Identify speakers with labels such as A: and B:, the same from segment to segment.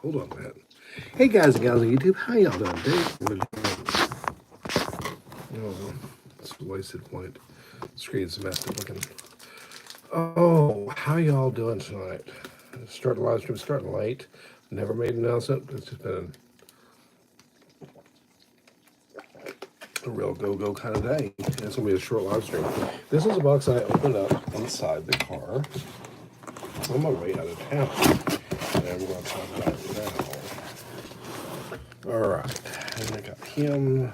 A: Hold on, man. Hey guys and gals on YouTube, how y'all doing? Dave, oh, this wasted point. Screen's messed up looking. Oh, how y'all doing tonight? Starting live stream, starting late. Never made an announcement. It's just been a real go-go kind of day. It's gonna be a short live stream. This is a box I opened up inside the car on my way out of town, and I'm going to talk about it now. All right, and I got him.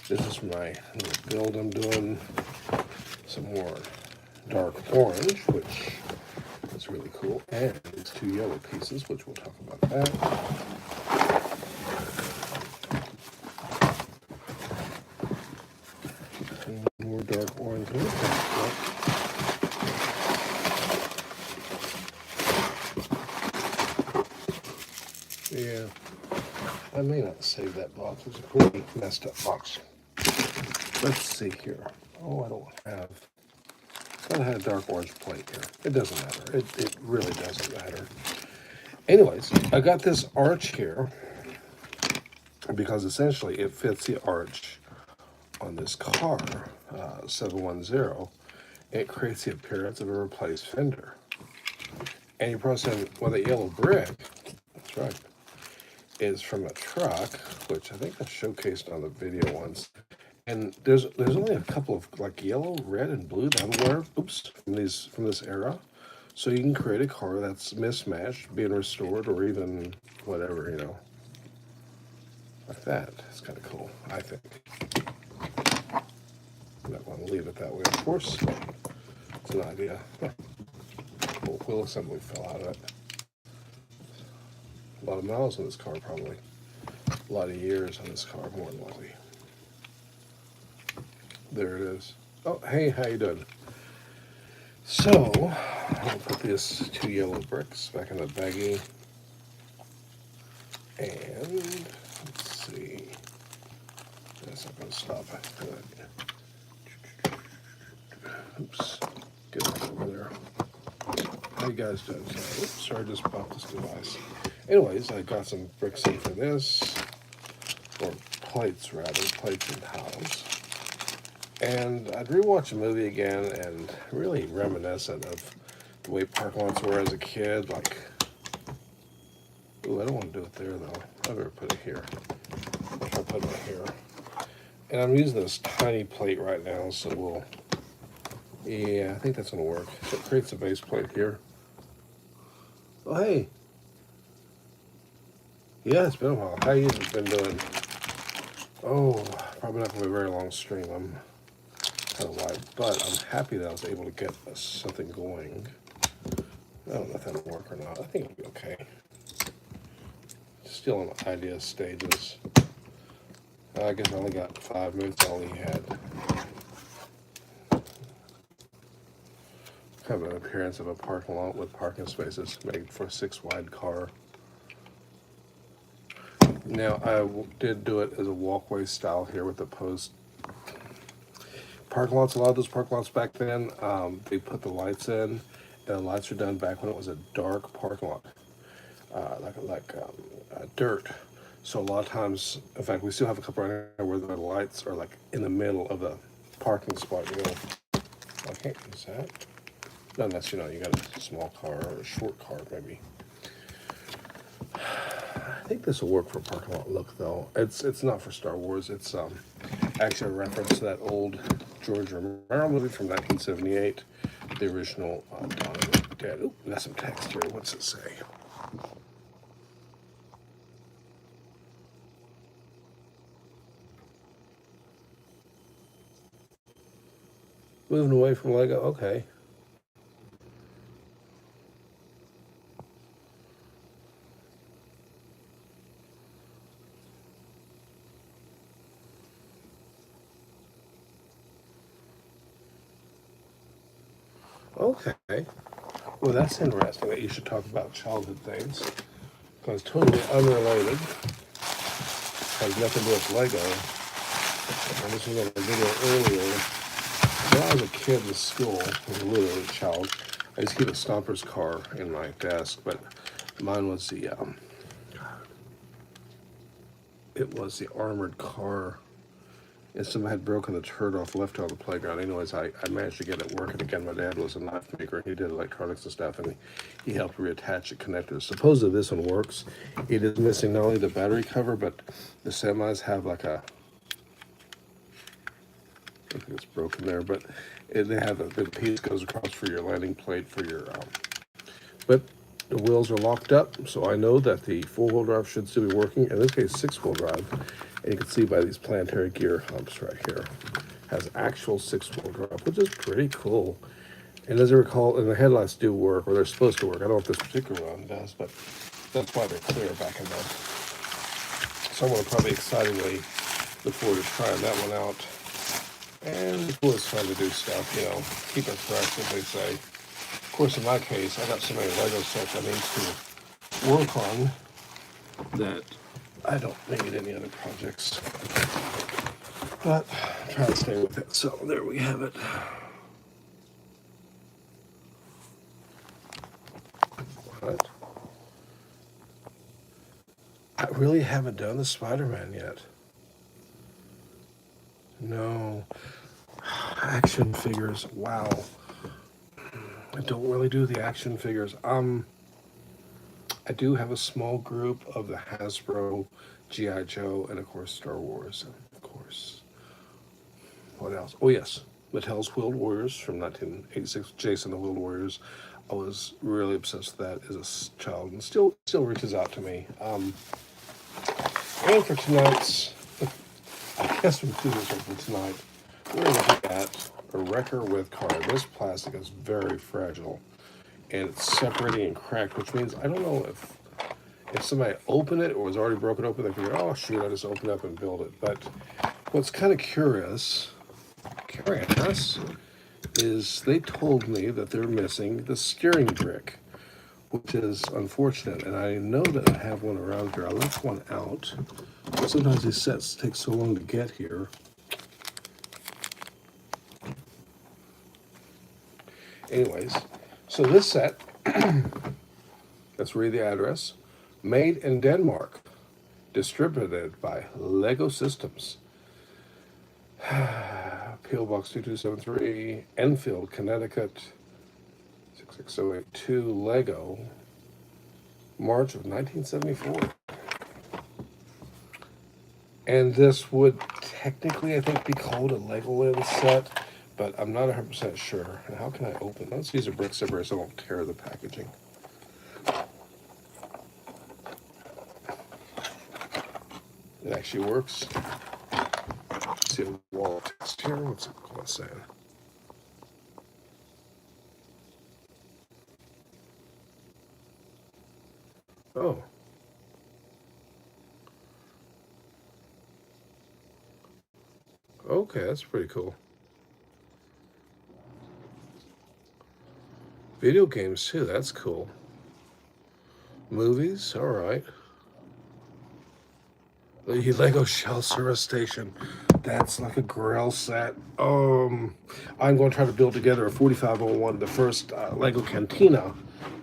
A: This is my little build I'm doing. Some more dark orange, which is really cool, and these two yellow pieces, which we'll talk about that. And more dark orange. Yeah, I may not save that box. It's a pretty messed up box. Let's see here. Oh, I don't have. Thought I had a dark orange plate here. It doesn't matter. It really doesn't matter. Anyways, I got this arch here because essentially it fits the arch on this car, 710. It creates the appearance of a replaced fender. And you press in with a yellow brick. That's right. Is from a truck, which I think I showcased on the video once. And there's only a couple of like yellow, red, and blue that I'm aware of. Oops, from this era. So you can create a car that's mismatched, being restored, or even whatever, you know, like that. It's kind of cool, I think. I'm not going to leave it that way, of course. It's an idea. Wheel assembly fell out of it. A lot of miles on this car, probably. A lot of years on this car, more than likely. There it is. Oh, hey, how you doing? So, I'll put these two yellow bricks back in the baggie. And, let's see. That's not going to stop it. Good. Oops. Get it over there. How you guys doing? Oops, sorry, I just popped this device. Anyways, I got some bricks in for this. Or plates, rather. Plates and tiles. And I'd rewatch a movie again and really reminiscent of the way parking lots were as a kid. Like, ooh, I don't want to do it there though. I better put it here. I'll put it here. And I'm using this tiny plate right now, so we'll. Yeah, I think that's gonna work. So it creates a base plate here. Oh hey. Yeah, it's been a while. How you been doing? Oh, probably not gonna be a very long stream. I'm kind of wide, but I'm happy that I was able to get something going. I don't know if that'll work or not. I think it'll be okay. Still in idea stages. I guess I only got 5 minutes. I only had kind of an appearance of a parking lot with parking spaces made for a 6-wide car. Now I did do it as a walkway style here with the post. Parking lots, a lot of those parking lots back then, they put the lights in, and the lights were done back when it was a dark parking lot, like dirt. So a lot of times, in fact, we still have a couple right now where the lights are like in the middle of the parking spot. You know, I can't use that. Not unless, you know, you got a small car or a short car, maybe. I think this will work for a parking lot look, though. It's not for Star Wars. It's actually a reference to that old George Romero movie from 1978, the original Dawn of the Dead. Ooh, we got some text here. What's it say? Moving away from Lego. Okay. Okay. Well, that's interesting that you should talk about childhood things. Because totally unrelated. Has nothing to do with Lego. I was looking at a video earlier. When I was a kid in school, I was literally a child, I used to keep a Stompers car in my desk, but mine was the It was the armored car. And somebody had broken the turd off, left it on the playground. Anyways, I managed to get it working again. My dad was a knife maker. He did electronics and stuff, and he helped reattach it, connect it. Supposedly this one works. It is missing not only the battery cover, but the semis have like a, I think it's broken there, but they have the piece goes across for your landing plate for your, but the wheels are locked up, so I know that the four-wheel drive should still be working. In this case, six-wheel drive. And you can see by these planetary gear humps right here, has actual six-wheel drive, which is pretty cool. And as I recall, and the headlights do work, or they're supposed to work. I don't know if this particular one does, but that's why they're clear back in there. So I'm going to probably excitedly look forward to trying that one out. And it's always fun to do stuff, you know, keep it fresh, as they say. Of course, in my case, I got so many Lego sets I need to work on that I don't need any other projects. But I'm trying to stay with it. So there we have it. What? I really haven't done the Spider-Man yet. No. Action figures. Wow. I don't really do the action figures. I do have a small group of the Hasbro, G.I. Joe, and of course Star Wars, and of course, what else? Oh yes, Mattel's Wheeled Warriors from 1986, Jason the Wheeled Warriors. I was really obsessed with that as a child, and still reaches out to me. And for tonight's, I guess we'll do this one for tonight. We're going to look at a Wrecker with card. This plastic is very fragile, and it's separating and cracked, which means I don't know if somebody opened it or was already broken open, they figure, oh shoot, I just opened up and build it. But what's kind of curious is they told me that they're missing the steering brick, which is unfortunate. And I know that I have one around here. I left one out. But sometimes these sets take so long to get here. Anyways, so this set, let's read the address. Made in Denmark, distributed by Lego Systems. P.O. Box 2273, Enfield, Connecticut, 66082, Lego, March of 1974. And this would technically, I think, be called a Legoland set, but I'm not 100% sure. And how can I open? Let's use a brick zipper so I won't tear the packaging. It actually works. Let's see a wall text here. What's it saying? Oh. Okay, that's pretty cool. Video games too, that's cool. Movies, all right. The Lego Shell Service Station. That's like a grill set. I'm going to try to build together a 4501, the first Lego Cantina,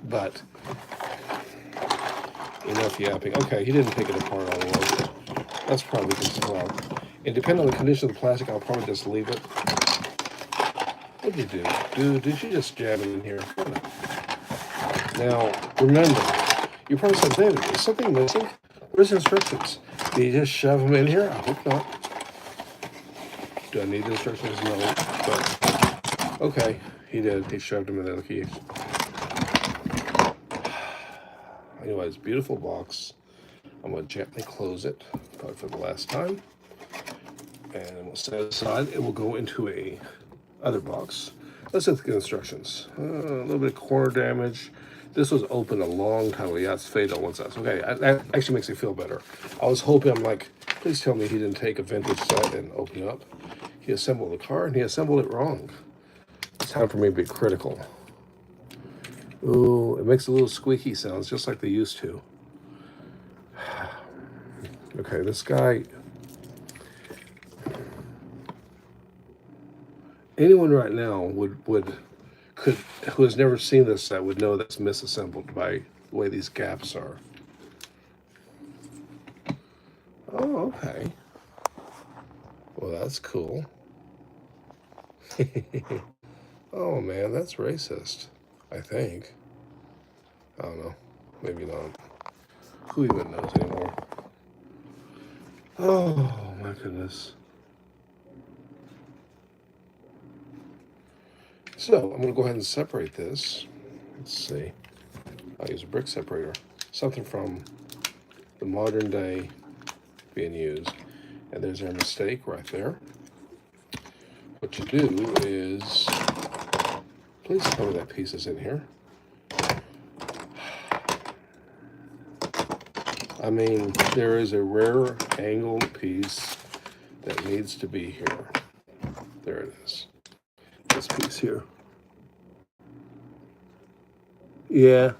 A: but enough yapping. Okay, he didn't take it apart all the way. That's probably just well. And depending on the condition of the plastic, I'll probably just leave it. What did you do? Dude, did you just jam it in here? Now, remember, you probably said, David, is something missing? Where's the instructions? Did you just shove them in here? I hope not. Do I need the instructions? No. But, okay, he did. He shoved them in there. Look, anyways, beautiful box. I'm going to gently close it, probably for the last time. And we'll set it aside. It will go into a other box. Let's look at the instructions. A little bit of corner damage. This was open a long time ago. Yeah, it's fatal once that's okay. That actually makes me feel better. I was hoping, I'm like, please tell me he didn't take a vintage set and open it up. He assembled the car and he assembled it wrong. It's time for me to be critical. Ooh, it makes a little squeaky sounds just like they used to. Okay, this guy. Anyone right now who has never seen this set would know that's misassembled by the way these gaps are. Oh, okay. Well, that's cool. Oh man, that's racist. I think. I don't know. Maybe not. Who even knows anymore? Oh my goodness. So I'm going to go ahead and separate this. Let's see. I'll use a brick separator. Something from the modern day being used. And there's our mistake right there. What you do is, please tell me that piece is in here. I mean, there is a rare angled piece that needs to be here. There it is. This piece here. Yeah.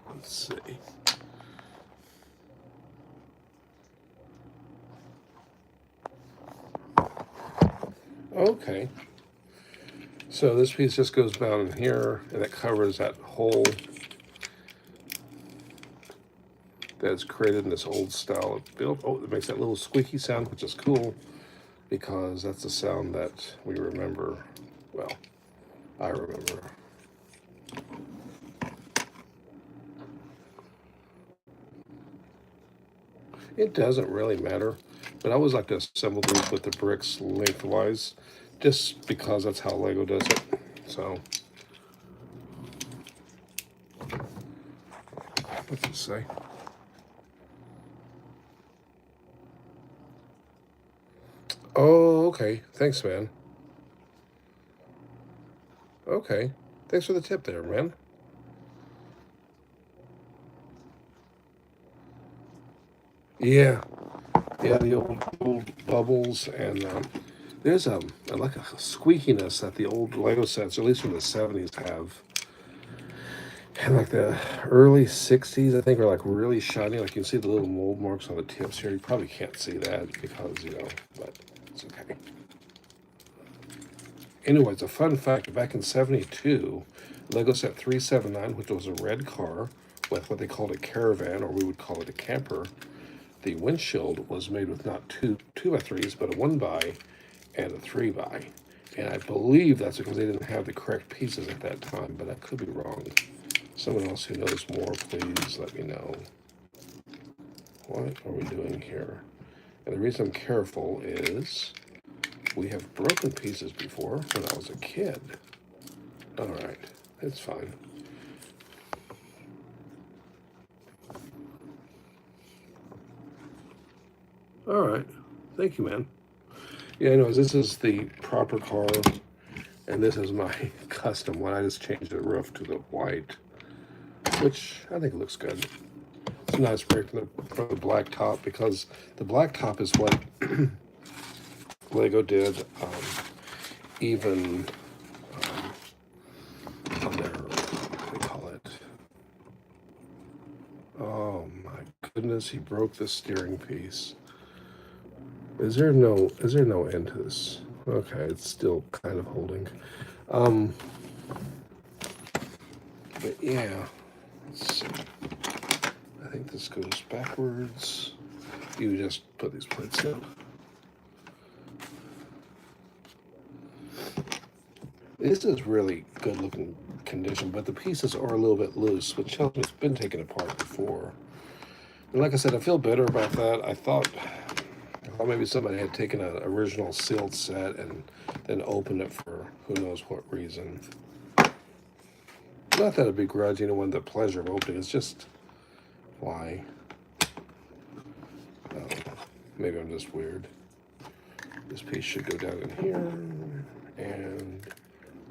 A: Let's see. Okay. So this piece just goes down in here, and it covers that hole that's created in this old style of build. Oh, it makes that little squeaky sound, which is cool because that's the sound that we remember. Well, I remember. It doesn't really matter, but I always like to assemble these with the bricks lengthwise, just because that's how Lego does it. So, what's it say? Oh, okay. Thanks, man. Okay. Thanks for the tip there, man. Yeah. Yeah, the old bubbles, and there's like a squeakiness that the old Lego sets, at least from the 70s, have. And like the early 60s, I think, are like really shiny. Like you can see the little mold marks on the tips here. You probably can't see that because, but it's okay. Anyways, a fun fact, back in 72, Lego set 379, which was a red car with what they called a caravan, or we would call it a camper. The windshield was made with not two by threes, but a 1x and a 3x. And I believe that's because they didn't have the correct pieces at that time, but I could be wrong. Someone else who knows more, please let me know. What are we doing here? And the reason I'm careful is we have broken pieces before when I was a kid. All right, it's fine. All right, thank you, man. Yeah, anyways, this is the proper car, and this is my custom one. I just changed the roof to the white, which I think looks good. It's a nice break from the black top because the black top is what Lego did. Even on their, what do they call it? Oh my goodness, he broke the steering piece. Is there no end to this? Okay, it's still kind of holding. But yeah, let's see. I think this goes backwards. You just put these plates in. This is really good looking condition, but the pieces are a little bit loose, which tells me it's been taken apart before. And like I said, I feel better about that. I thought maybe somebody had taken an original sealed set and then opened it for who knows what reason. Not that I begrudge anyone the pleasure of opening, it's just why? Maybe I'm just weird. This piece should go down in here and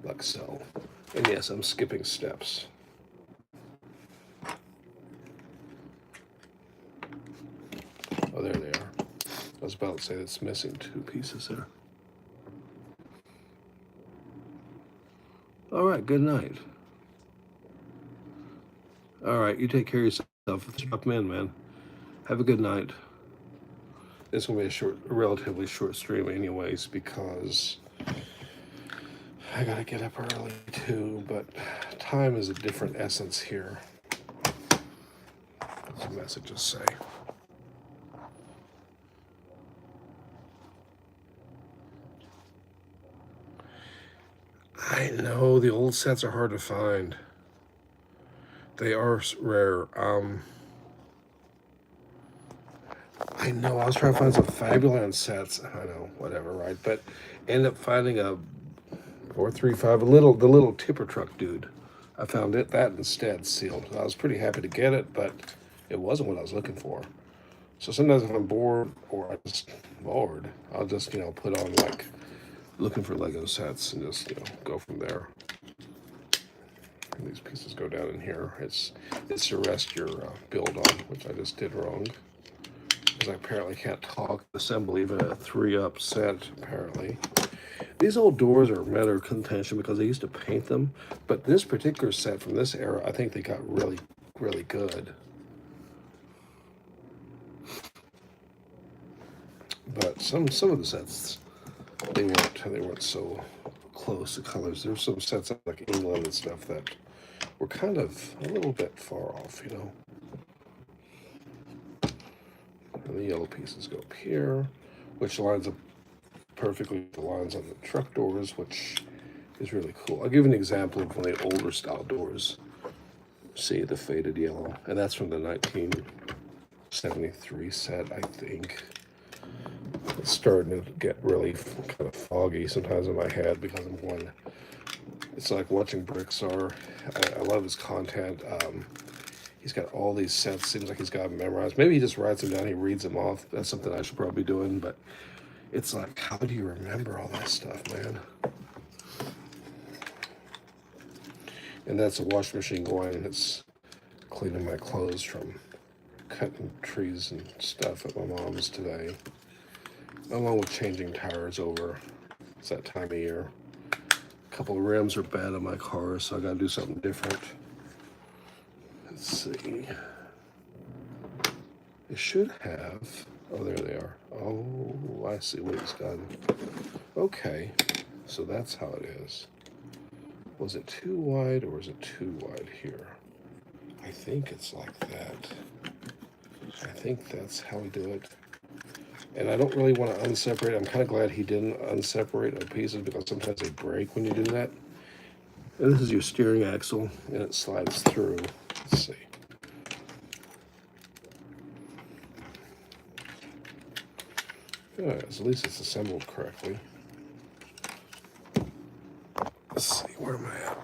A: like so. And yes, I'm skipping steps. Oh, there they are. I was about to say it's missing two pieces there. All right, good night. All right, you take care of yourself. Drop 'em in, man. Have a good night. This will be a relatively short stream, anyways, because I gotta get up early too. But time is a different essence here. What's the messages say? I know the old sets are hard to find. They are rare. I know. I was trying to find some Fabuland sets. I know, whatever, right? But ended up finding a 435, the little tipper truck dude. I found that instead sealed. I was pretty happy to get it, but it wasn't what I was looking for. So sometimes if I'm bored or I'm just bored, I'll just put on like looking for Lego sets and just go from there. And these pieces go down in here. It's to rest your build on, which I just did wrong. Because I apparently can't assemble even a 3-up set, apparently. These old doors are a matter of contention because I used to paint them. But this particular set from this era, I think they got really, really good. But some of the sets, they weren't so close. The colors. There's some sets like England and stuff that were kind of a little bit far off, And the yellow pieces go up here, which lines up perfectly with the lines on the truck doors, which is really cool. I'll give you an example of one of the older style doors. See the faded yellow, and that's from the 1973 set, I think. It's starting to get really kind of foggy sometimes in my head because I'm going. It's like watching Brickstar. I love his content. He's got all these sets. Seems like he's got them memorized. Maybe he just writes them down. He reads them off. That's something I should probably be doing. But it's like, how do you remember all that stuff, man? And that's a washing machine going. It's cleaning my clothes from cutting trees and stuff at my mom's today, along with changing tires over. It's that time of year. A couple of rims are bad on my car, so I gotta do something different. Let's see. It should have. Oh, there they are. Oh, I see what he's done. Okay, so that's how it is. Was it too wide or was it too wide here? I think it's like that. I think that's how we do it. And I don't really want to unseparate. I'm kind of glad he didn't unseparate the pieces because sometimes they break when you do that. And this is your steering axle, and it slides through. Let's see. At least it's assembled correctly. Let's see, where am I at?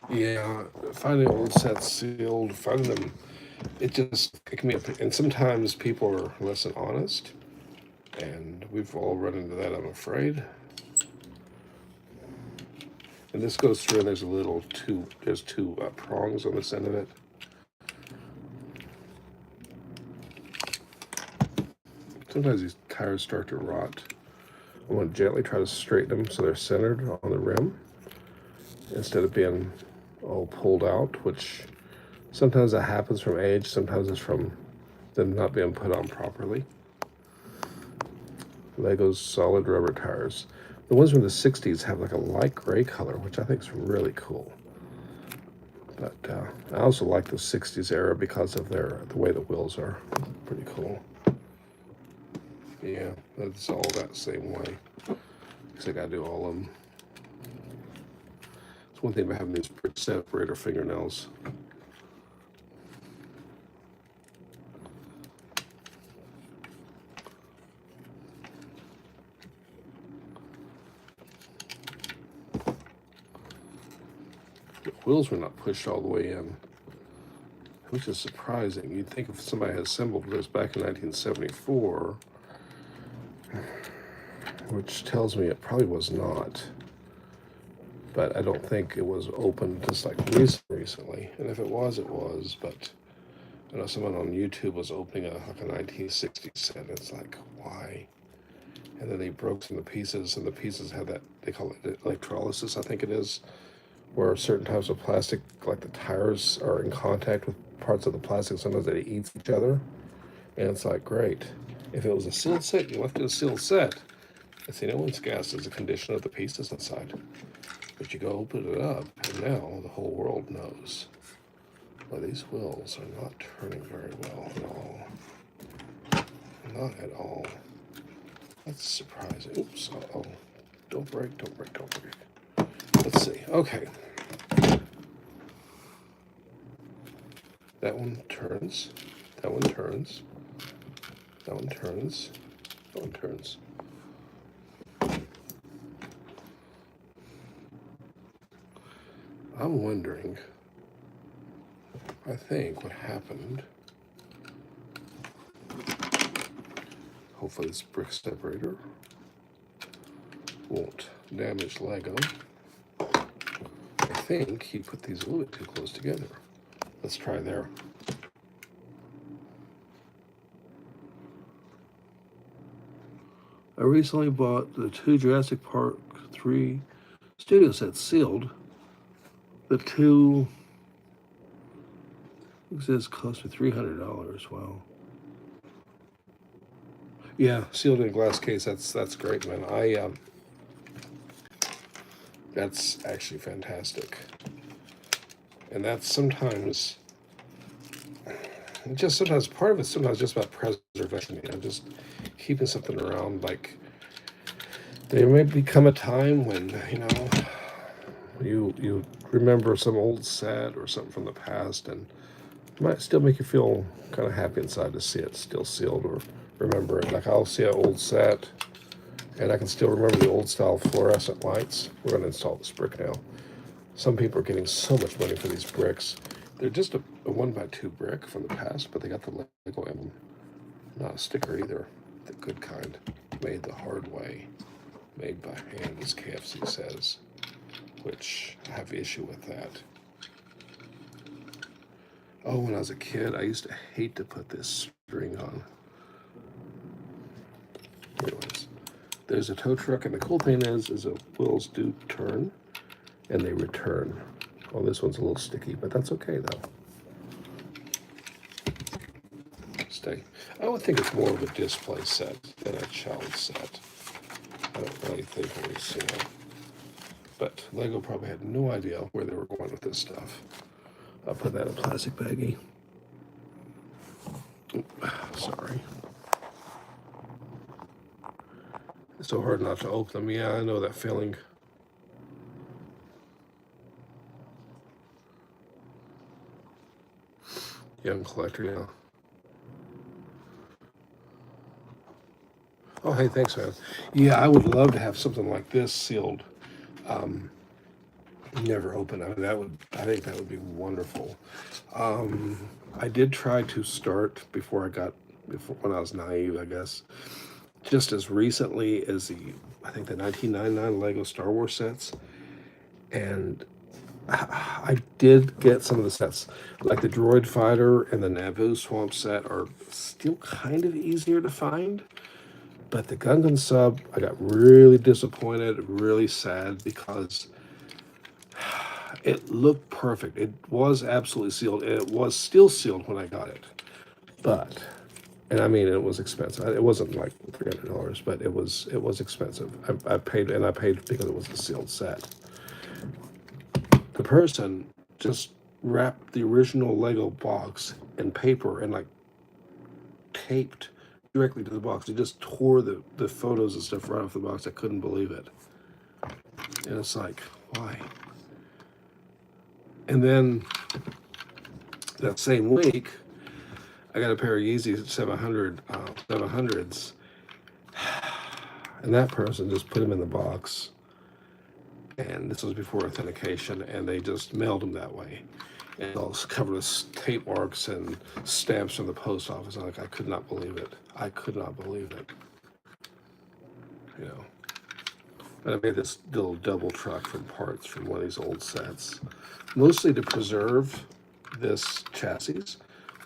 A: Yeah, finding old sets sealed, finding them, it just picked me up. And sometimes people are less than honest, and we've all run into that, I'm afraid. And this goes through, and there's two prongs on this end of it. Sometimes these tires start to rot. I want to gently try to straighten them so they're centered on the rim instead of being all pulled out, which sometimes that happens from age, sometimes it's from them not being put on properly. Lego's solid rubber tires. The ones from the 60s have like a light gray color, which I think is really cool. But I also like the 60s era because of the way the wheels are. Pretty cool. Yeah, that's all that same way. Because I gotta do all of them. It's one thing about having these separator fingernails. The wheels were not pushed all the way in, which is surprising. You'd think if somebody had assembled this back in 1974, which tells me it probably was not. But I don't think it was open just like recently. And if it was, it was. But I know someone on YouTube was opening like a 1960 set. It's like, why? and then they broke some of the pieces, and the pieces have that, they call it electrolysis, I think it is, where certain types of plastic, like the tires, are in contact with parts of the plastic. Sometimes they eat each other, and it's like, great. If it was a sealed set, you left it a sealed set. It's anyone's guess as a condition of the pieces inside. But you go open it up, and now the whole world knows. Well, these wheels are not turning very well at all. Not at all. That's surprising. Oops, uh-oh. Don't break, don't break, don't break. Let's see. Okay. That one turns. That one turns. That one turns. That one turns. I'm wondering, I think what happened, hopefully this brick separator won't damage Lego. I think he put these a little bit too close together. Let's try there. I recently bought the 2 Jurassic Park 3 studio sets sealed. The 2 says cost me $300. Wow. Yeah, sealed in a glass case. That's great, man. That's actually fantastic. And that's sometimes part of it's sometimes just about preservation, just keeping something around. Like, there may become a time when, you remember some old set or something from the past, and it might still make you feel kind of happy inside to see it still sealed or remember it. Like, I'll see an old set, and I can still remember the old style fluorescent lights. We're going to install this brick now. Some people are getting so much money for these bricks. They're just a 1x2 brick from the past, but they got the Lego emblem. Not a sticker either. The good kind. Made the hard way. Made by hand, as KFC says. Which, I have issue with that. Oh, when I was a kid, I used to hate to put this string on. Anyways, there's a tow truck, and the cool thing is the wheels do turn, and they return. Well, this one's a little sticky, but that's okay, though. Stay. I would think it's more of a display set than a child set. I don't really think it was, But Lego probably had no idea where they were going with this stuff. I'll put that in a plastic baggie. Sorry. It's so hard not to open them. Yeah, I know that feeling. Young collector now. Oh, hey, thanks, man. Yeah, I would love to have something like this sealed. Never open. I think that would be wonderful. I did try to start when I was naive, I guess. Just as recently as I think the 1999 Lego Star Wars sets, and I did get some of the sets, like the Droid Fighter and the Naboo Swamp set are still kind of easier to find. But the Gungan sub, I got really disappointed, really sad, because it looked perfect. It was absolutely sealed. It was still sealed when I got it. But, and I mean, it was expensive. It wasn't like $300, but it was expensive. I paid because it was a sealed set. The person just wrapped the original Lego box in paper and taped directly to the box. He just tore the photos and stuff right off the box. I couldn't believe it. And it's like, why? And then that same week, I got a pair of Yeezy 700s, and that person just put them in the box. And this was before authentication, and they just mailed them that way. And all covered with tape marks and stamps from the post office. I could not believe it. I could not believe it. And I made this little double truck from parts from one of these old sets, mostly to preserve this chassis,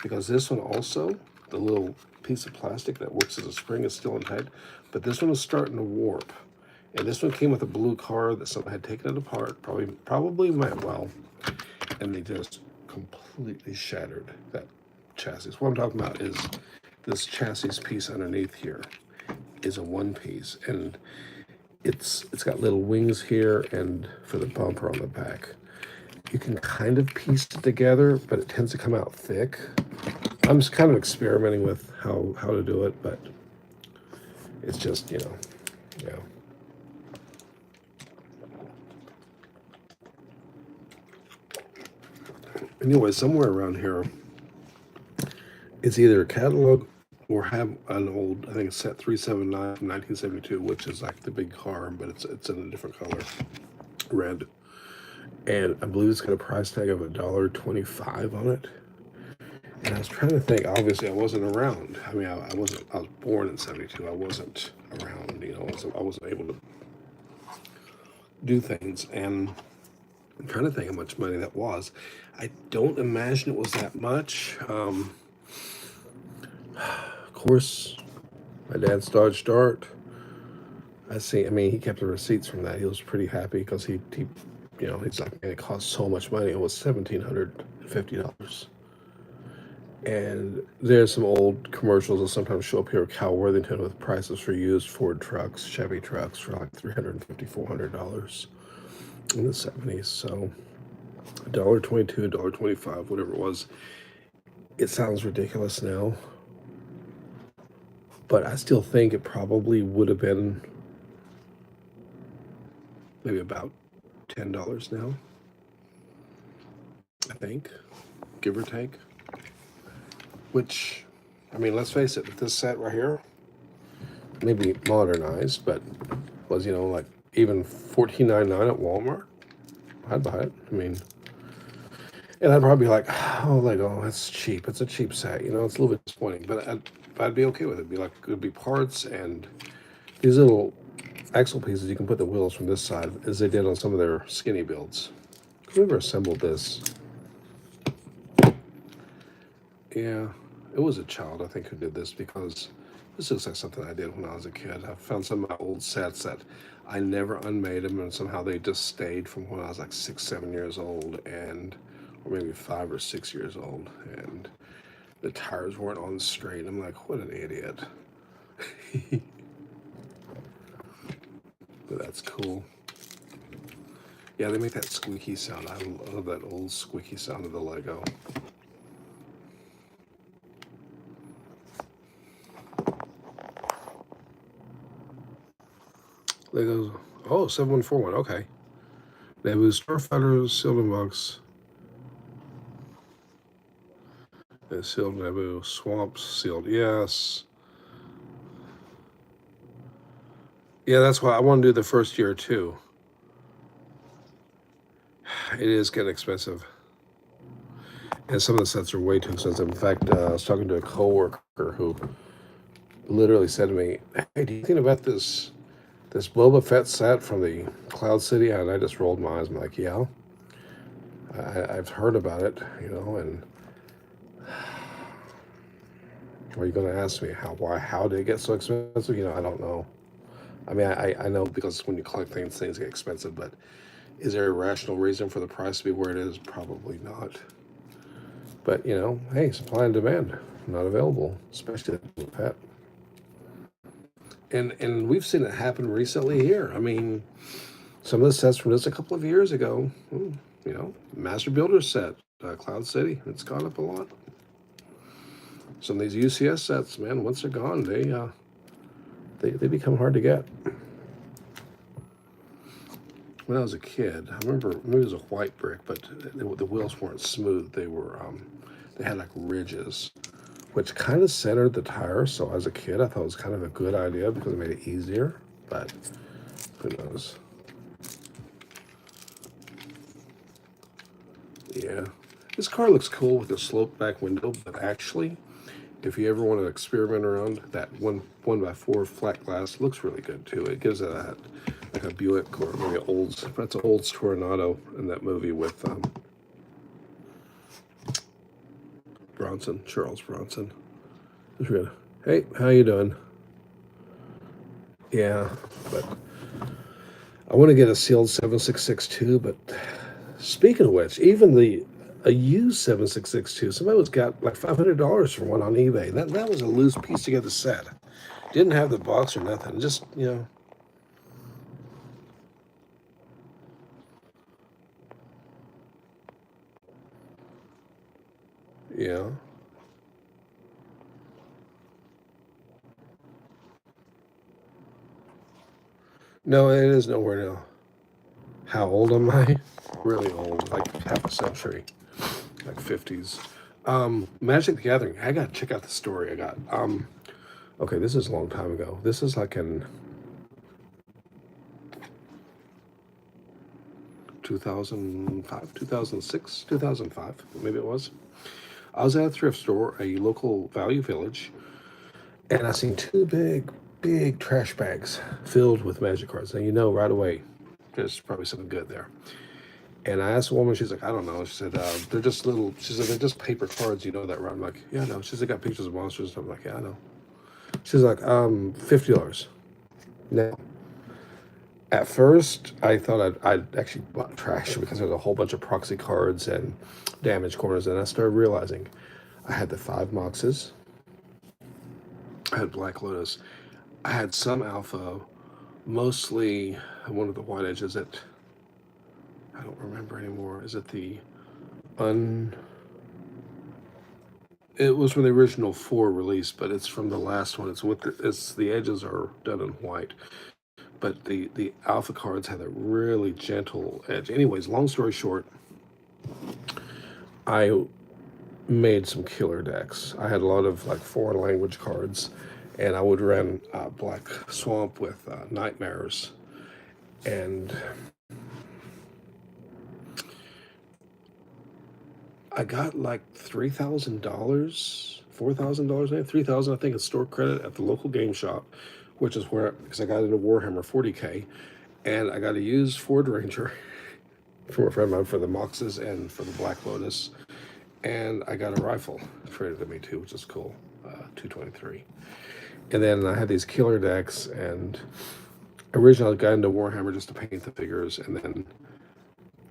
A: because this one also, the little piece of plastic that works as a spring, is still intact. but this one was starting to warp. And this one came with a blue car that someone had taken it apart, probably meant well, and they just completely shattered that chassis. What I'm talking about is this chassis piece underneath here is a one piece, and it's got little wings here and for the bumper on the back. You can kind of piece it together, but it tends to come out thick. I'm just kind of experimenting with how to do it, but it's just, yeah. Anyway, somewhere around here, it's either a catalog or have an old, I think it's set 379 from 1972, which is like the big car, but it's in a different color, red. And I believe it's got a price tag of $1.25 on it. And I was trying to think, obviously I wasn't around. I mean, I was born in 72. I wasn't around, I wasn't able to do things. And I'm trying to think how much money that was. I don't imagine it was that much. Of course, my dad's Dodge Dart. I mean, he kept the receipts from that. He was pretty happy because he's like, man, it cost so much money. It was $1,750. And there's some old commercials that sometimes show up here at Cal Worthington with prices for used Ford trucks, Chevy trucks for like $350, $400 in the 70s. So $1.22, $1.25, whatever it was. It sounds ridiculous now, but I still think it probably would have been maybe about $10 now, I think, give or take. Which, I mean, let's face it, this set right here, maybe modernized, but was, like even $14.99 at Walmart, I'd buy it. I mean, and I'd probably be like, oh, Lego, that's cheap. It's a cheap set, it's a little bit disappointing, but I'd be okay with it. It'd be like, it would be parts and these little axle pieces. You can put the wheels from this side, as they did on some of their skinny builds. Whoever assembled this? Yeah, it was a child, I think, who did this, because this looks like something I did when I was a kid. I found some of my old sets that I never unmade them, and somehow they just stayed from when I was like 6, 7 years old, or maybe 5 or 6 years old, and the tires weren't on straight. I'm like, what an idiot. But that's cool. Yeah, they make that squeaky sound. I love that old squeaky sound of the Lego. Legos. Oh, 7141. Okay. Naboo Starfighter, sealed in box. And sealed Naboo. Swamps, sealed. Yes. Yeah, that's why I want to do the first year too. It is getting expensive. And some of the sets are way too expensive. In fact, I was talking to a coworker who literally said to me, hey, do you think about this Boba Fett set from the Cloud City? And I just rolled my eyes. I'm like, yeah, I've heard about it, and are you going to ask me how did it get so expensive? I don't know. I mean, I know, because when you collect things get expensive, but is there a rational reason for the price to be where it is? Probably not. But, hey, supply and demand, not available, especially the pet. And we've seen it happen recently here. I mean, some of the sets from just a couple of years ago, Master Builder set, Cloud City, it's gone up a lot. Some of these UCS sets, man, once they're gone, they become hard to get. When I was a kid, I remember maybe it was a white brick, but the wheels weren't smooth. They had like ridges, which kind of centered the tire. So as a kid, I thought it was kind of a good idea because it made it easier, but who knows? Yeah, this car looks cool with the sloped back window, but actually, if you ever want to experiment around, that 1x4 flat glass looks really good too. It gives it like a Buick, or maybe that's an Olds Toronado in that movie with Charles Bronson. Hey, how you doing? Yeah, but I want to get a sealed 7662. But speaking of which, even a used 7662, somebody was got like $500 for one on eBay. That was a loose piece together set. Didn't have the box or nothing. Just yeah. No, it is nowhere now. How old am I? Really old, like half a century, like 50s. Magic the Gathering. I gotta check out the story I got. Okay, this is a long time ago. This is like in 2005, 2006, 2005, maybe it was. I was at a thrift store, a local Value Village, and I seen two big trash bags filled with magic cards. Now you know right away, there's probably something good there. And I asked the woman, she's like, I don't know. She said, they're just little, she said, they're just paper cards, you know that, right? I'm like, yeah, I know. She said, got pictures of monsters. I'm like, yeah, I know. She's like, $50. Now, at first, I thought I'd actually bought trash because there's a whole bunch of proxy cards and damage corners. And I started realizing I had the 5 Moxes, I had Black Lotus, I had some alpha, mostly one of the white edges that I don't remember anymore. Is it the un It was from the original 4 release, but it's from the last one. It's the edges are done in white, but the alpha cards had a really gentle edge. Anyways, long story short, I made some killer decks. I had a lot of like foreign language cards, and I would run Black Swamp with Nightmares, and I got like $3,000, $4,000, maybe 3,000. I think it's store credit at the local game shop, which is where because I got into Warhammer 40K, and I got a used Ford Ranger from a friend of mine for the Moxes and for the Black Lotus, and I got a rifle traded to me too, which is cool, 223. And then I had these killer decks, and originally I got into Warhammer just to paint the figures, and then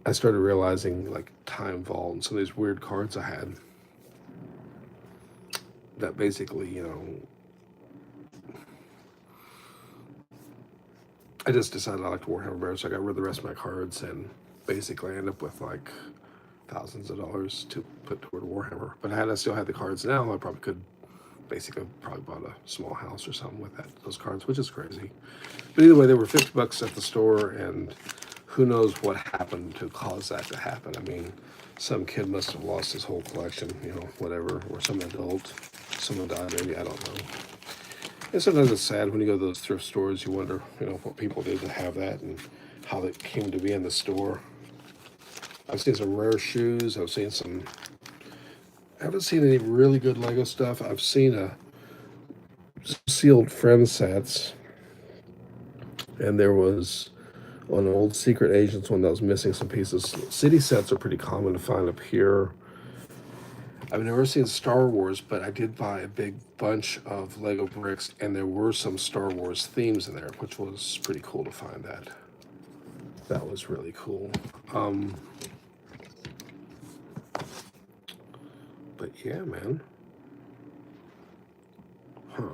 A: I started realizing like Time Vault and some of these weird cards I had that basically, I just decided I liked Warhammer better, so I got rid of the rest of my cards, and basically I ended up with like thousands of dollars to put toward Warhammer. But had I still had the cards now, I probably could basically probably bought a small house or something with those cards, which is crazy. But either way, they were $50 at the store, and who knows what happened to cause that to happen. I mean, some kid must have lost his whole collection, whatever, or some adult, someone died, maybe, I don't know. And sometimes it's sad when you go to those thrift stores, you wonder, what people did to have that and how it came to be in the store. I've seen some rare shoes. I haven't seen any really good Lego stuff. I've seen a sealed friend sets, and there was an old Secret Agents one that was missing some pieces. City sets are pretty common to find up here. I've never seen Star Wars, but I did buy a big bunch of Lego bricks, and there were some Star Wars themes in there, which was pretty cool to find that. That was really cool. But yeah, man. Huh.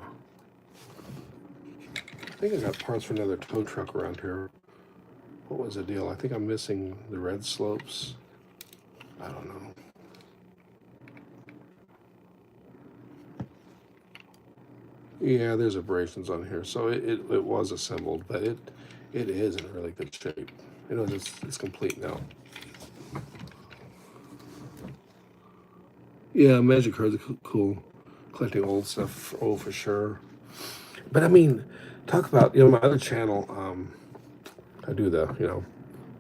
A: I think I got parts for another tow truck around here. What was the deal? I think I'm missing the red slopes. I don't know. Yeah, there's abrasions on here, so it was assembled, but it is in really good shape. It's complete now. Yeah, magic cards are cool. Collecting old stuff, for sure. But I mean, talk about my other channel. I do the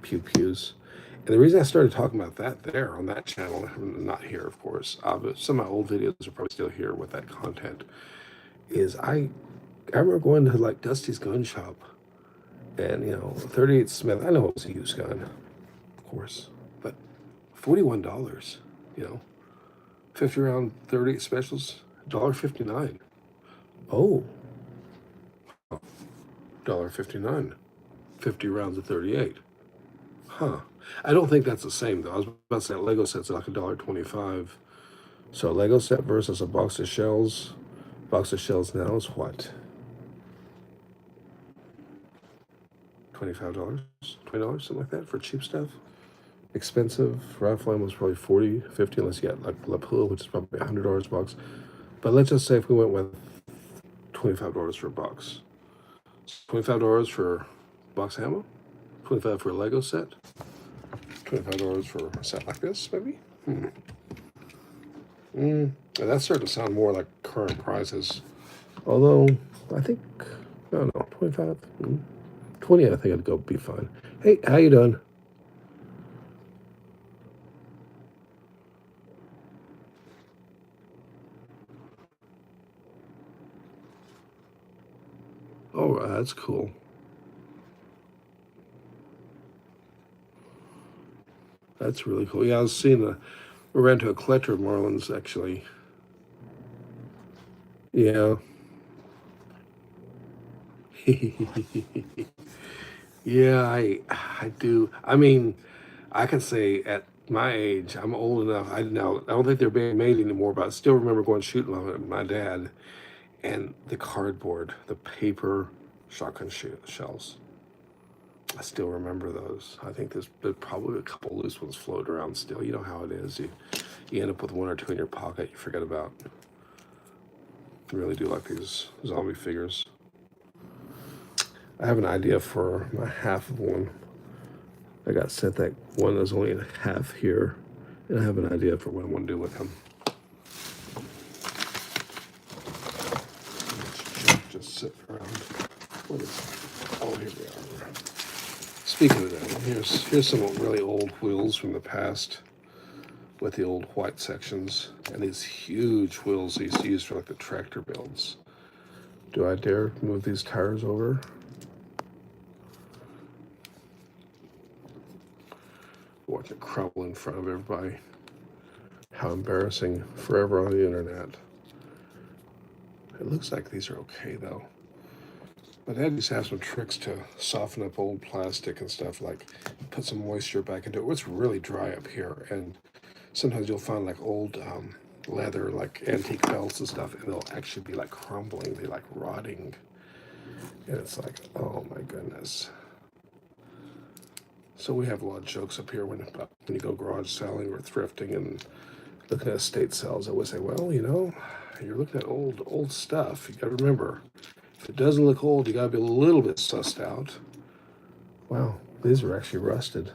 A: pew pews, and the reason I started talking about that there on that channel, not here, of course, but some of my old videos are probably still here with that content. Is I remember going to like Dusty's gun shop, and 38 Smith. I know it was a used gun, of course, but $41. 50 round 38 specials, $1.59. Oh, $1.59. 50 rounds of 38. Huh. I don't think that's the same though. I was about to say Lego sets are like $1.25. So a Lego set versus a box of shells. Box of shells now is what? $25? $20, something like that for cheap stuff. Expensive. Ralph Lauren was probably 40, 50, unless you got like La Pool, which is probably $100 a box. But let's just say if we went with $25 for a box. $25 for a box of ammo? $25 for a Lego set? $25 for a set like this, maybe? That's starting to sound more like current prices. Although, I think, I don't know, 25? 20, I think I'd go be fine. Hey, how you doing? Oh, that's cool. That's really cool. Yeah, I was seeing we ran to a collector of Marlins, actually. Yeah. Yeah, I do. I mean, I can say at my age, I'm old enough. I don't think they're being made anymore, but I still remember going shooting with my dad and the cardboard, the paper shotgun shells. I still remember those. I think there's probably a couple loose ones floating around still. You know how it is. You end up with one or two in your pocket. You forget about. I really do like these zombie figures. I have an idea for my half of one. I got sent that one that's only in half here, and I have an idea for what I want to do with him. Just sit around. What is it? Oh, here we are. Speaking of that, here's some really old wheels from the past with the old white sections and these huge wheels they used to use for like the tractor builds. Do I dare move these tires over? Watch it crumble in front of everybody. How embarrassing. Forever on the internet. It looks like these are okay though. My dad used to have some tricks to soften up old plastic and stuff, like put some moisture back into it. It's really dry up here, and sometimes you'll find like old leather, like antique belts and stuff, and they'll actually be like crumbling, they like rotting, and it's like, oh my goodness. So we have a lot of jokes up here when you go garage selling or thrifting and looking at estate sales. I always say, well, you're looking at old stuff. You got to remember, if it doesn't look old, you got to be a little bit sussed out. Wow, these are actually rusted.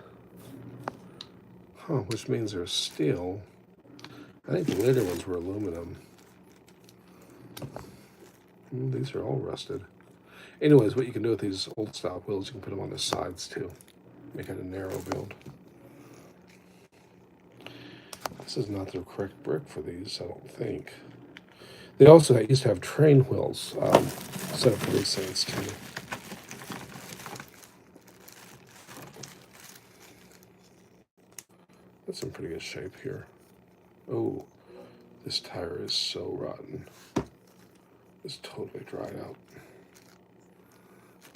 A: Huh, which means they're steel. I think the later ones were aluminum. These are all rusted. Anyways, what you can do with these old style wheels, you can put them on the sides too. Make it a narrow build. This is not the correct brick for these, I don't think. They also used to have train wheels set up for these things too. That's in pretty good shape here. Oh, this tire is so rotten. It's totally dried out.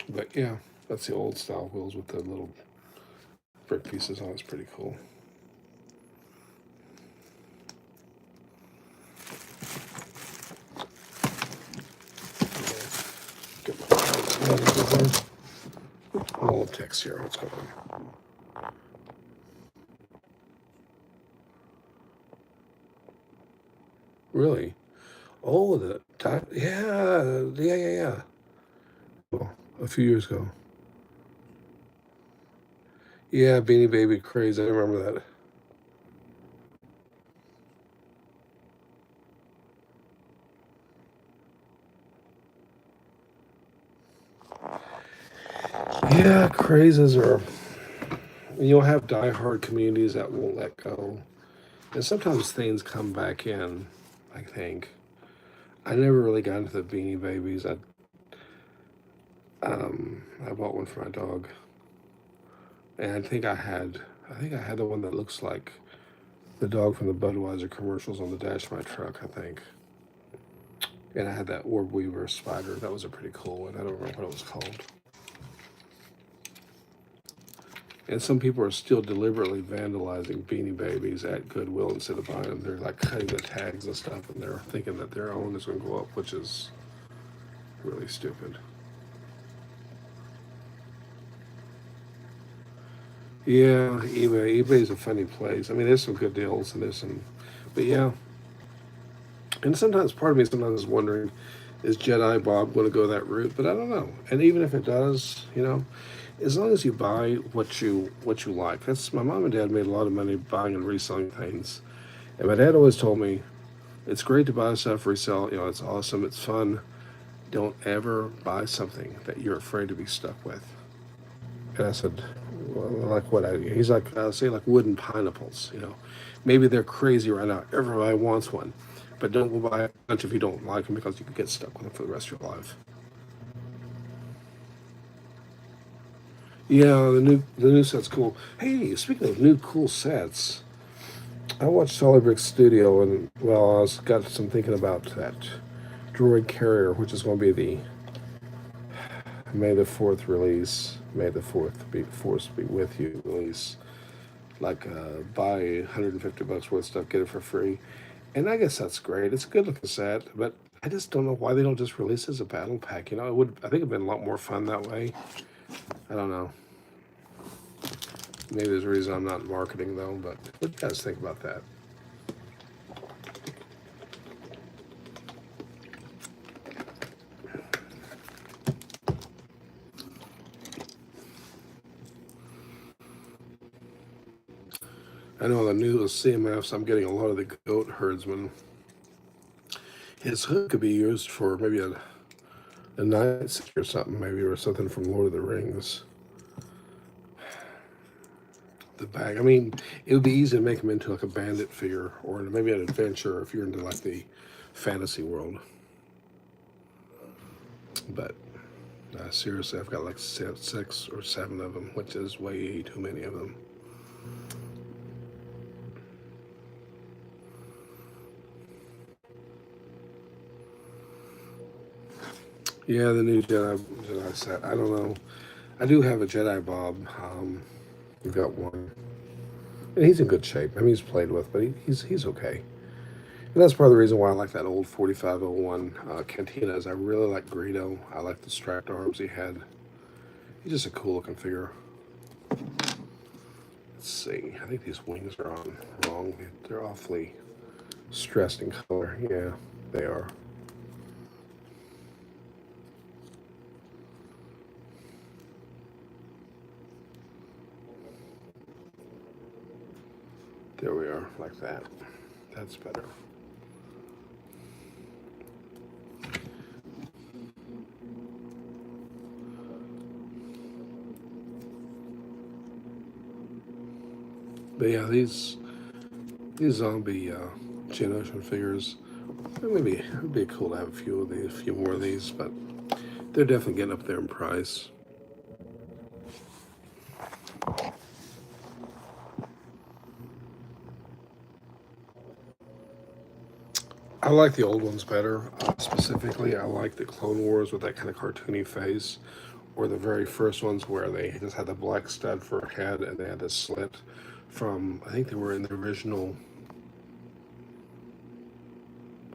A: But yeah, that's the old style wheels with the little brick pieces on. It's pretty cool. Get my cards. A little text here. What's going on? Really? Oh, the time. Yeah. Well, a few years ago. Yeah, Beanie Baby craze. I remember that. Yeah, crazes are. You'll have diehard communities that won't let go, and sometimes things come back in. I think I never really got into the Beanie Babies. I bought one for my dog, and I think I had the one that looks like the dog from the Budweiser commercials on the dash of my truck. I think, and I had that Orb Weaver spider. That was a pretty cool one. I don't remember what it was called. And some people are still deliberately vandalizing Beanie Babies at Goodwill instead of buying them. They're like cutting the tags and stuff, and they're thinking that their own is going to go up, which is really stupid. Yeah, eBay. eBay's a funny place. I mean, there's some good deals and there's some, but yeah. And sometimes part of me sometimes is wondering, is Jedi Bob going to go that route? But I don't know. And even if it does, as long as you buy what you like. That's my mom and dad made a lot of money buying and reselling things. And my dad always told me, it's great to buy stuff, resell. It's awesome, it's fun. Don't ever buy something that you're afraid to be stuck with. And I said, well, like what? He's like, say like wooden pineapples. Maybe they're crazy right now. Everybody wants one, but don't go buy a bunch if you don't like them because you could get stuck with them for the rest of your life. Yeah, the new set's cool. Hey, speaking of new cool sets, I watched Solid Brick Studio, and well, I was got some thinking about that droid carrier, which is going to be the May the 4th release. May the 4th be force be with you release. Like buy $150 worth of stuff, get it for free, and I guess that's great. It's a good looking set, but I just don't know why they don't just release it as a battle pack. I think it'd been a lot more fun that way. I don't know. Maybe there's a reason I'm not marketing though, but what do you guys think about that? I know the new CMFs, I'm getting a lot of the goat herdsman. His hood could be used for maybe a night or something, maybe, or something from Lord of the Rings. The bag. I mean, it would be easy to make him into like a bandit figure or maybe an adventure if you're into like the fantasy world. But seriously, I've got like 6 or 7 of them, which is way too many of them. Yeah, the new Jedi set. I don't know. I do have a Jedi Bob. We've got one, and he's in good shape. I mean, he's played with, but he's okay. And that's part of the reason why I like that old 4501 Cantina. Is I really like Greedo. I like the strapped arms he had. He's just a cool looking figure. Let's see. I think these wings are on wrong. They're awfully stressed in color. Yeah, they are. There we are, like that. That's better. But yeah, these zombie Geonosian figures, maybe it'd be cool to have a few more of these, but they're definitely getting up there in price. I like the old ones better. Specifically, I like the Clone Wars with that kind of cartoony face, or the very first ones where they just had the black stud for a head and they had this slit from, I think they were in the original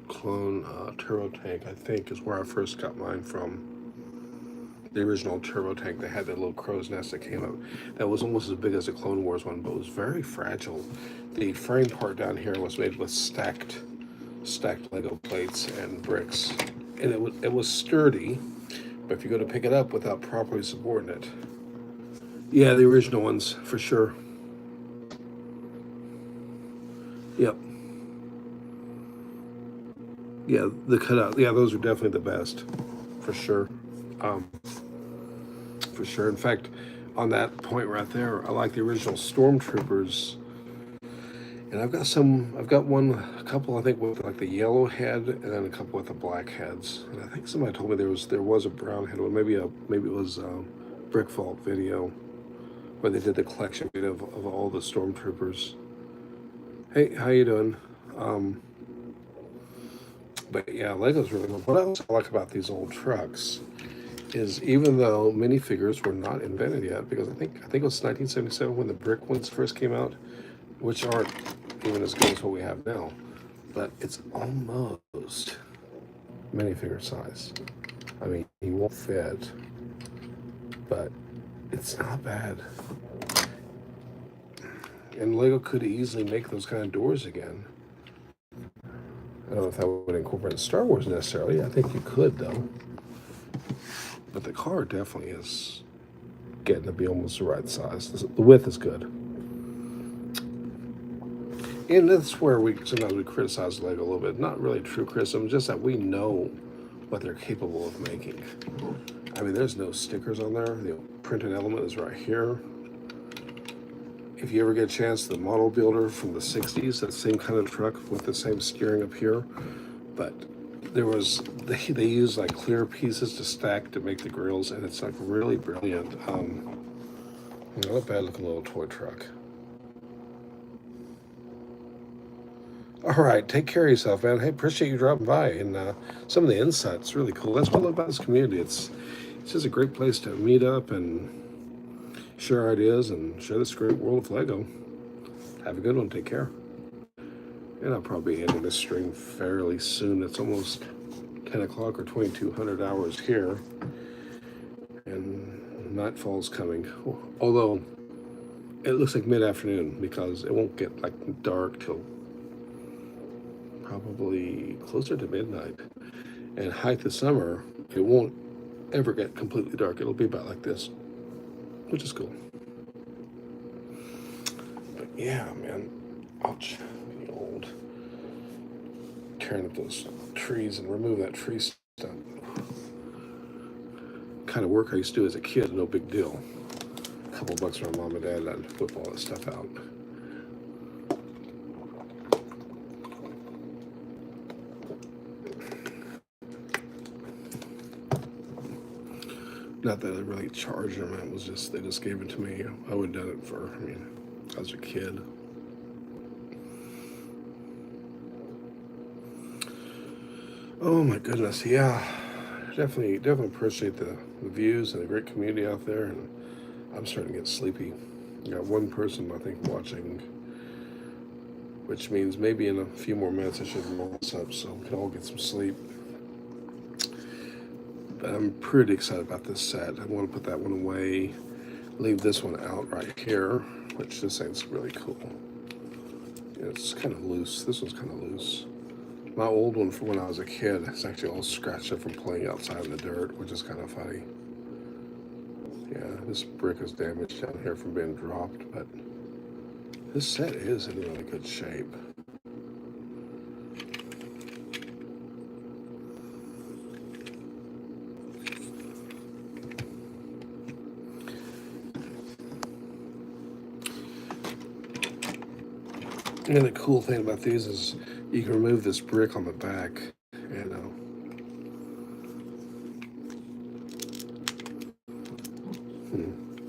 A: clone turbo tank, I think is where I first got mine from. The original turbo tank, they had that little crow's nest that came up that was almost as big as the Clone Wars one, but was very fragile. The frame part down here was made with stacked Lego plates and bricks, and it was sturdy. But if you go to pick it up without properly supporting it, yeah, the original ones for sure. Yep. Yeah, the cutout. Yeah, those are definitely the best, for sure. Um, for sure. In fact, on that point right there, I like the original Stormtroopers, and I've got some. I've got one, a couple. I think with like the yellow head, and then a couple with the black heads. And I think somebody told me there was a brown head one. Maybe it was Brick Vault video where they did the collection video of all the Stormtroopers. Hey, how you doing? Um, but yeah, Lego's really good. What else I like about these old trucks is even though minifigures were not invented yet, because I think it was 1977 when the brick ones first came out, which aren't even as good as what we have now, but it's almost minifigure size. I mean, he won't fit, but it's not bad. And Lego could easily make those kind of doors again. I don't know if that would incorporate Star Wars necessarily. I think you could, though. But the car definitely is getting to be almost the right size. The width is good. And that's where sometimes we criticize Lego a little bit. Not really true criticism, just that we know what they're capable of making. I mean, there's no stickers on there. The printed element is right here. If you ever get a chance, the model builder from the 60s, that same kind of truck with the same steering up here. But they use like clear pieces to stack to make the grills, and it's like really brilliant. Not a bad looking little toy truck. All right, take care of yourself, man. Hey, appreciate you dropping by, and some of the insights really cool. That's what I love about this community. It's just a great place to meet up and share ideas and share this great world of Lego. Have a good one. Take care. And I'll probably be ending this stream fairly soon. It's almost 10 o'clock or 2200 hours here, and nightfall's coming. Although it looks like mid-afternoon because it won't get like dark till probably closer to midnight. And height of summer, it won't ever get completely dark. It'll be about like this, which is cool. But yeah, man, ouch, the old tearing up those trees and remove that tree stump. Kind of work I used to do as a kid, no big deal. A couple bucks from mom and dad, I'd whip all that stuff out. Not that I really charged them, it was just, they just gave it to me. I would have done it for, I was a kid. Oh my goodness, yeah. Definitely appreciate the views and the great community out there, and I'm starting to get sleepy. I got one person, I think, watching, which means maybe in a few more minutes I should roll this up so we can all get some sleep. But I'm pretty excited about this set. I want to put that one away, leave this one out right here, which this thing's really cool. It's kind of loose. This one's kind of loose. My old one from when I was a kid is actually all scratched up from playing outside in the dirt, which is kind of funny. Yeah, this brick is damaged down here from being dropped, but this set is in really good shape. And the cool thing about these is you can remove this brick on the back, and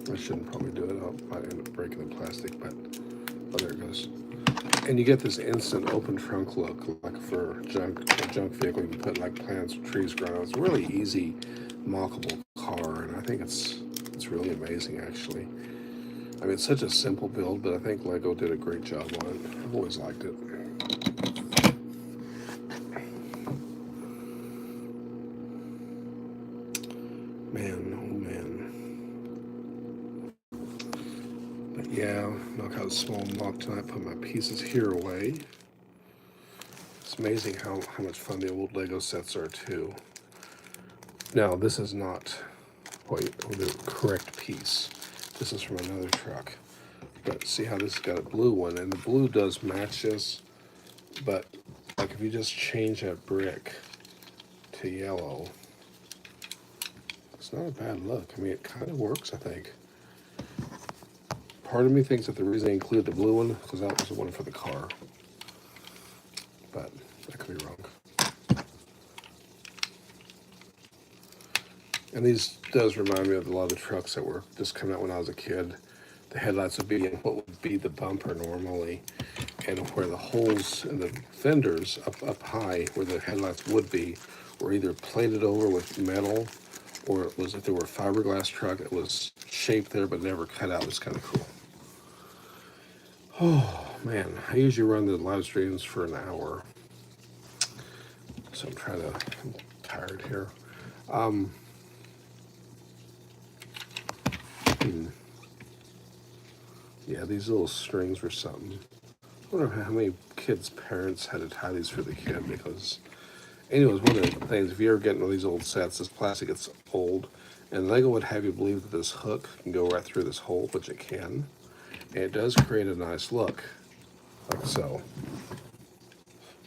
A: I shouldn't probably do it. I might end up breaking the plastic, but oh, there it goes. And you get this instant open trunk look, like for a junk vehicle. You can put like plants or trees growing. It's a really easy, mockable car, and I think it's really amazing, actually. I mean, it's such a simple build, but I think Lego did a great job on it. I've always liked it. Man, oh man. But yeah, knock out a small mop tonight, put my pieces here away. It's amazing how much fun the old Lego sets are, too. Now, this is not the correct piece. This is from another truck. But see how this has got a blue one, and the blue does match this, but like if you just change that brick to yellow, it's not a bad look. I mean, it kind of works, I think. Part of me thinks that the reason they included the blue one is because that was the one for the car, but I could be wrong. And these does remind me of a lot of the trucks that were just coming out when I was a kid. The headlights would be in what would be the bumper normally, and where the holes in the fenders up high where the headlights would be were either plated over with metal or it was if they were a fiberglass truck, it was shaped there but never cut out. It's kind of cool. Oh man, I usually run the live streams for an hour, so I'm tired here. Yeah, these little strings were something. I wonder how many kids' parents had to tie these for the kid, because anyways, one of the things, if you ever get into these old sets, this plastic gets old, and Lego would have you believe that this hook can go right through this hole, which it can, and it does create a nice look, like so.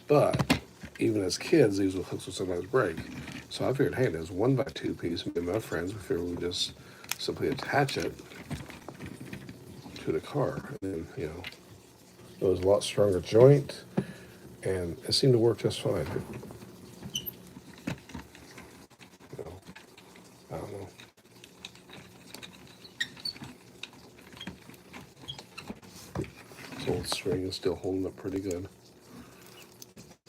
A: But even as kids, these hooks would sometimes break. So I figured, hey, there's 1x2 piece. Me and my friends, we figured we would just simply attach it to the car, and then it was a lot stronger joint, and it seemed to work just fine. I don't know. This old string is still holding up pretty good.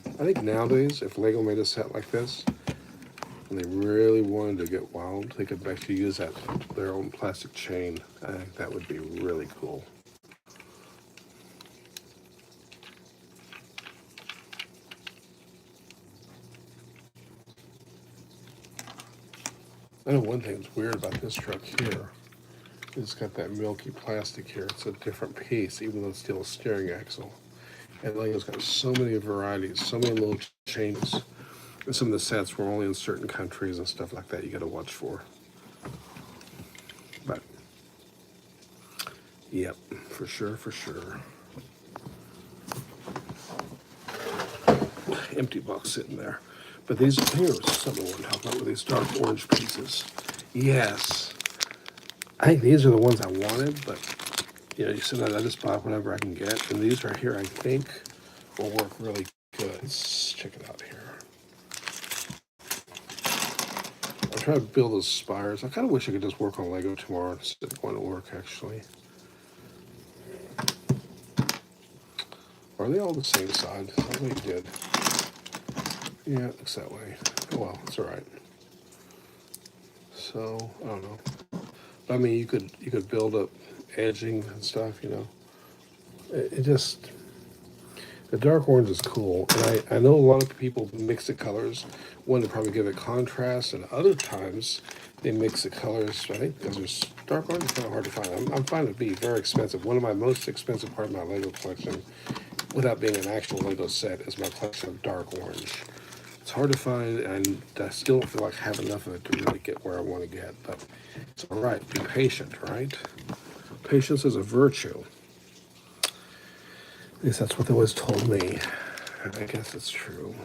A: I think nowadays, if Lego made a set like this, and they really wanted to get wild, they could actually use their own plastic chain. I think that would be really cool. I know one thing that's weird about this truck here. It's got that milky plastic here. It's a different piece, even though it's still a steering axle. And Lego's got so many varieties, so many little changes. And some of the sets were only in certain countries and stuff like that you got to watch for. But, yep, for sure, for sure. Empty box sitting there. But here's something I want to talk about with these dark orange pieces. Yes. I think these are the ones I wanted, but you said that I just buy whatever I can get. And these right here, I think, will work really good. Let's check it out here. I'm trying to build those spires. I kind of wish I could just work on Lego tomorrow instead of going to work, actually. Are they all the same side? I think they did. Yeah, it looks that way. Oh well, it's all right. So I don't know. I mean, you could build up edging and stuff. It just, the dark orange is cool, and I know a lot of people mix the colors. One, to probably give it contrast, and other times they mix the colors. I think because there's dark orange is kind of hard to find. I'm finding it to be very expensive. One of my most expensive part of my Lego collection, without being an actual Lego set, is my collection of dark orange. It's hard to find, and I still don't feel like I have enough of it to really get where I want to get. But it's all right. Be patient, right? Patience is a virtue. At least that's what they always told me. I guess it's true.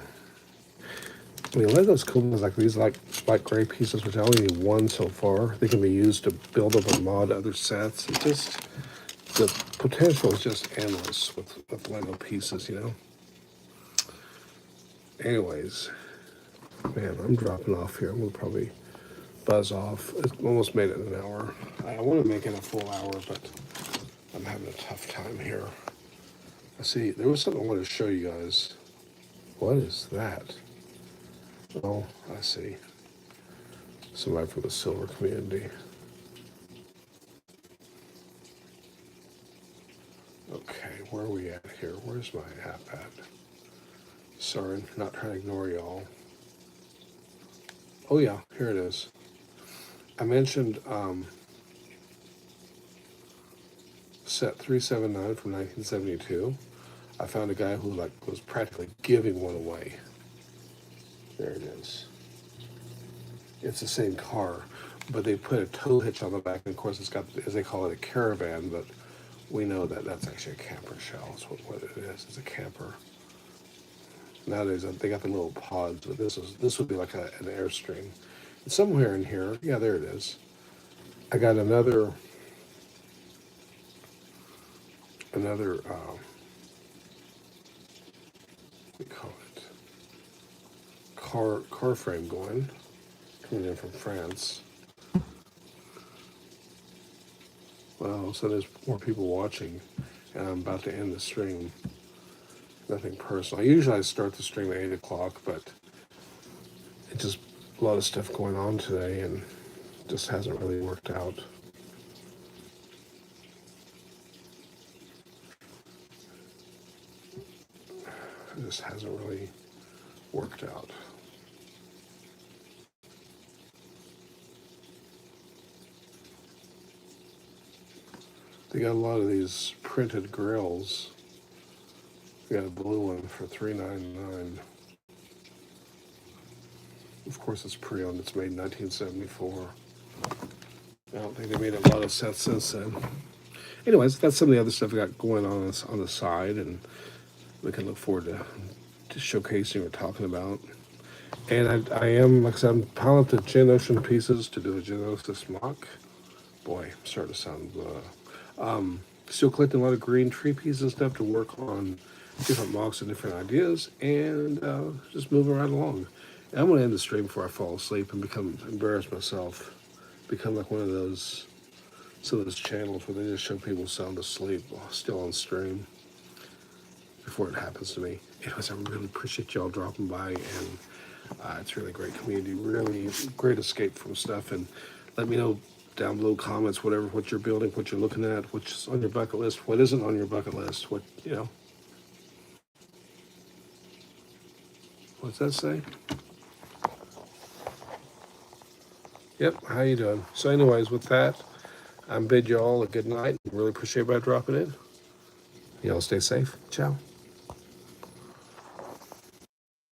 A: I mean, Lego's cool ones like these, like gray pieces, which I only need one so far. They can be used to build up and mod other sets. It just, the potential is just endless with Lego pieces, Anyways, man, I'm dropping off here. I'm gonna probably buzz off. It's almost made it an hour. I want to make it a full hour, but I'm having a tough time here. I see, there was something I wanted to show you guys. What is that? Oh, I see. Somebody from the silver community. Okay, where are we at here? Where's my app at? Sorry, not trying to ignore y'all. Oh yeah, here it is. I mentioned set 379 from 1972. I found a guy who was practically giving one away. There it is. It's the same car, but they put a tow hitch on the back, and of course it's got, as they call it, a caravan, but we know that that's actually a camper shell. That's what it is. It's a camper. Nowadays they got the little pods, but this would be like an Airstream. And somewhere in here, yeah, there it is. I got another what do we call it? Car frame going, coming in from France. Well, so there's more people watching, and I'm about to end the stream. Nothing personal. Usually I start the stream at 8 o'clock, but it just a lot of stuff going on today, and just hasn't really worked out. It just hasn't really worked out. They got a lot of these printed grills. They got a blue one for $3.99. Of course, it's pre-owned. It's made in 1974. I don't think they made a lot of sets since then. Anyways, that's some of the other stuff we got going on the side, and we can look forward to showcasing or talking about. And I am, like I said, I'm piling up the Geonosis pieces to do a Geonosis mock. Boy, I'm starting to sound still collecting a lot of green tree pieces and stuff to work on different mocks and different ideas, and just moving right along. And I'm going to end the stream before I fall asleep and embarrass myself, become like one of those, some of those channels where they just show people sound asleep while still on stream before it happens to me. Anyways, I really appreciate y'all dropping by, and it's really great community, really great escape from stuff. And let me know down below comments, what you're building, what you're looking at, what's on your bucket list, what isn't on your bucket list, what, what's that say? Yep, how you doing? So anyways, with that, I bid you all a good night. Really appreciate everybody dropping in. Y'all stay safe. Ciao.